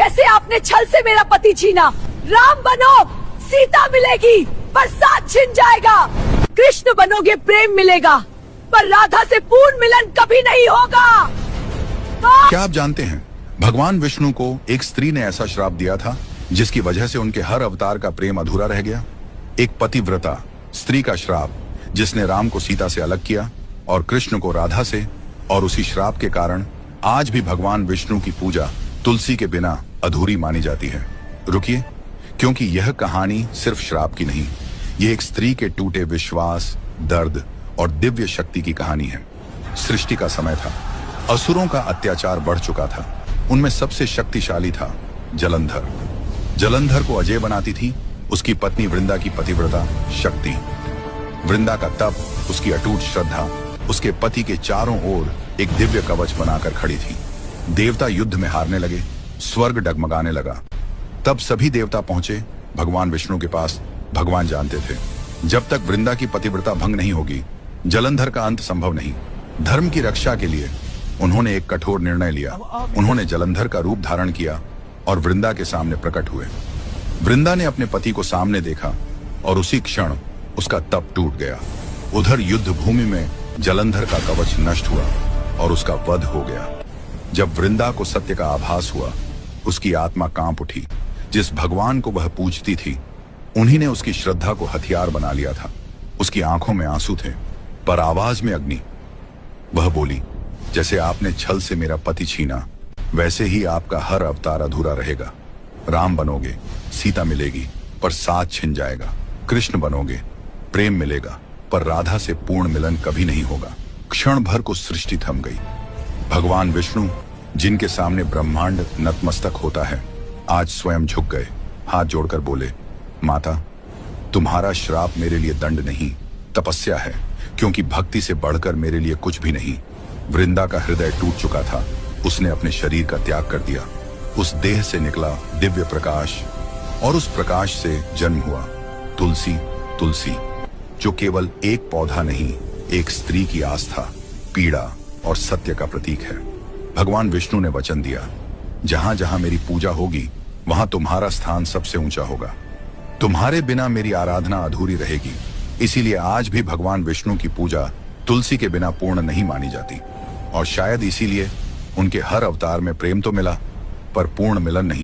जैसे आपने छल से मेरा पति छीना। राम बनो, सीता मिलेगी पर साथ छिन जाएगा। कृष्ण बनोगे, प्रेम मिलेगा, पर राधा से पूर्ण मिलन कभी नहीं होगा। क्या आप जानते हैं, भगवान विष्णु को एक स्त्री ने ऐसा श्राप दिया था जिसकी वजह से उनके हर अवतार का प्रेम अधूरा रह गया। एक पतिव्रता स्त्री का श्राप जिसने राम को सीता से अलग किया और कृष्ण को राधा से, और उसी श्राप के कारण आज भी भगवान विष्णु की पूजा तुलसी के बिना अधूरी मानी जाती है। रुकिए, क्योंकि यह कहानी सिर्फ श्राप की नहीं, यह एक स्त्री के टूटे विश्वास, दर्द और दिव्य शक्ति की कहानी है। सृष्टि का समय था, असुरों का अत्याचार बढ़ चुका था। उनमें सबसे शक्तिशाली था जलंधर। जलंधर को अजय बनाती थी उसकी पत्नी वृंदा की पतिव्रता शक्ति। वृंदा का तप, उसकी अटूट श्रद्धा उसके पति के चारों ओर एक दिव्य कवच बनाकर खड़ी थी। देवता युद्ध में हारने लगे, स्वर्ग डगमगाने लगा। तब सभी देवता पहुंचे भगवान विष्णु के पास। भगवान जानते थे, जब तक वृंदा की पतिव्रता भंग नहीं होगी, जलंधर का अंत संभव नहीं। धर्म की रक्षा के लिए उन्होंने एक कठोर निर्णय लिया। उन्होंने जलंधर का रूप धारण किया और वृंदा के सामने प्रकट हुए। वृंदा ने अपने पति को सामने देखा और उसी क्षण उसका तप टूट गया। उधर युद्ध भूमि में जलंधर का कवच नष्ट हुआ और उसका वध हो गया। जब वृंदा को सत्य का आभास हुआ, उसकी आत्मा कांप उठी। जिस भगवान को वह पूजती थी, उन्हीं ने उसकी श्रद्धा को हथियार बना लिया था। उसकी आंखों में आंसू थे, पर आवाज में अग्नि। वह बोली, जैसे आपने छल से मेरा पति छीना, वैसे ही आपका हर अवतार अधूरा रहेगा। राम बनोगे, सीता मिलेगी, पर साथ छिन जाएगा। कृष्ण बनोगे, प्रेम मिलेगा, पर राधा से पूर्ण मिलन कभी नहीं होगा। क्षण भर को सृष्टि थम गई। भगवान विष्णु, जिनके सामने ब्रह्मांड नतमस्तक होता है, आज स्वयं झुक गए। हाथ जोड़कर बोले, माता, तुम्हारा श्राप मेरे लिए दंड नहीं, तपस्या है, क्योंकि भक्ति से बढ़कर मेरे लिए कुछ भी नहीं। वृंदा का हृदय टूट चुका था। उसने अपने शरीर का त्याग कर दिया। उस देह से निकला दिव्य प्रकाश, और उस प्रकाश से जन्म हुआ तुलसी। तुलसी जो केवल एक पौधा नहीं, एक स्त्री की आस्था, पीड़ा और सत्य का प्रतीक है। भगवान विष्णु ने वचन दिया, जहां जहां मेरी पूजा होगी, वहां तुम्हारा स्थान सबसे ऊंचा होगा। तुम्हारे बिना मेरी आराधना अधूरी रहेगी। इसीलिए आज भी भगवान विष्णु की पूजा तुलसी के बिना पूर्ण नहीं मानी जाती। और शायद इसीलिए उनके हर अवतार में प्रेम तो मिला, पर पूर्ण मिलन नहीं।